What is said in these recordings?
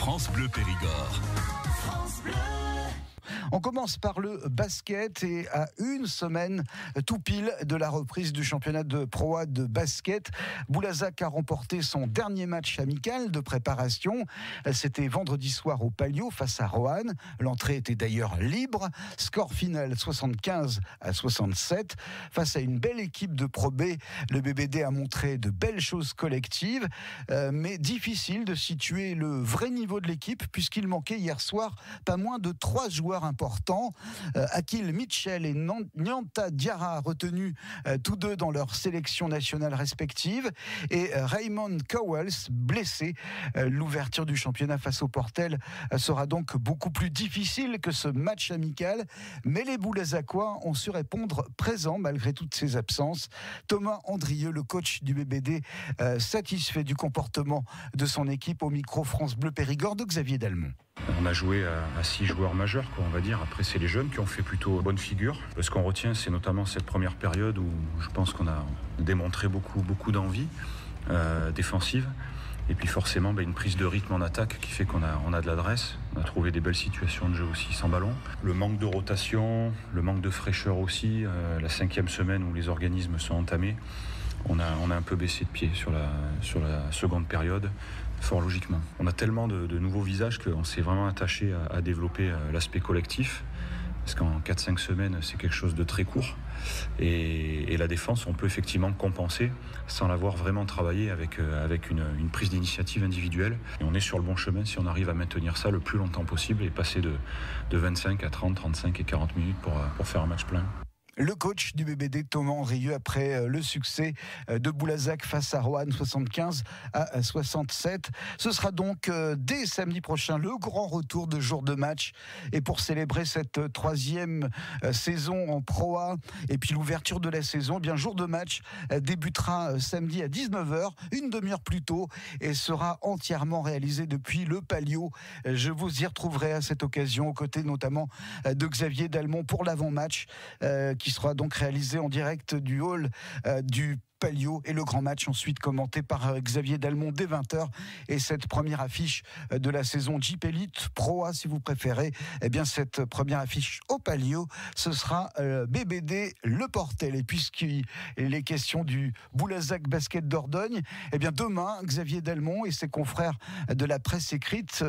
France Bleu Périgord. On commence par le basket et à une semaine tout pile de la reprise du championnat de Pro A de basket, Boulazac a remporté son dernier match amical de préparation. C'était vendredi soir au Palio face à Roanne. L'entrée était d'ailleurs libre. Score final 75-67. Face à une belle équipe de Pro B, le BBD a montré de belles choses collectives, mais difficile de situer le vrai niveau de l'équipe puisqu'il manquait hier soir pas moins de 3 joueurs importants. Akil Mitchell et Nyanta Diarra retenus tous deux dans leur sélection nationale respective et Raymond Cowells blessé. L'ouverture du championnat face au Portel sera donc beaucoup plus difficile que ce match amical, mais les Boulazacois ont su répondre présents malgré toutes ces absences. Thomas Andrieux, le coach du BBD, satisfait du comportement de son équipe au micro France Bleu Périgord de Xavier Dalmont. On a joué à 6 joueurs majeurs, on va dire. Après, c'est les jeunes qui ont fait plutôt bonne figure. Ce qu'on retient, c'est notamment cette première période où je pense qu'on a démontré beaucoup d'envie défensive. Et puis forcément, une prise de rythme en attaque qui fait qu'on a de l'adresse. On a trouvé des belles situations de jeu aussi sans ballon. Le manque de rotation, le manque de fraîcheur aussi. La 5e semaine où les organismes sont entamés, on a un peu baissé de pied sur la seconde période, fort logiquement. On a tellement de nouveaux visages qu'on s'est vraiment attaché à développer l'aspect collectif. Parce qu'en 4-5 semaines, c'est quelque chose de très court. Et la défense, on peut effectivement compenser sans l'avoir vraiment travaillé avec une prise d'initiative individuelle. Et on est sur le bon chemin si on arrive à maintenir ça le plus longtemps possible et passer de 25 à 30, 35 et 40 minutes pour faire un match plein. Le coach du BBD, Thomas Andrieux, après le succès de Boulazac face à Roanne 75-67. Ce sera donc dès samedi prochain le grand retour de jour de match. Et pour célébrer cette 3e saison en Pro A et puis l'ouverture de la saison, jour de match débutera samedi à 19h, une demi-heure plus tôt, et sera entièrement réalisé depuis le Palio. Je vous y retrouverai à cette occasion, aux côtés notamment de Xavier Dalmont pour l'avant-match qui sera donc réalisé en direct du hall du Palio, et le grand match ensuite commenté par Xavier Dalmont dès 20h. Et cette première affiche de la saison Jeep Elite Pro A, si vous préférez, cette première affiche au Palio, ce sera BBD Le Portel. Et puisqu'il est question du Boulazac Basket Dordogne, demain, Xavier Dalmont et ses confrères de la presse écrite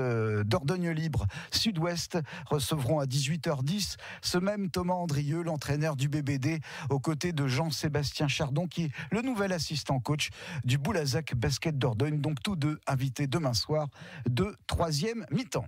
Dordogne Libre Sud-Ouest recevront à 18h10 ce même Thomas Andrieux, l'entraîneur du BBD, aux côtés de Jean-Sébastien Chardon, qui est le nouvel assistant coach du Boulazac Basket Dordogne. Donc tous deux invités demain soir de 3e mi-temps.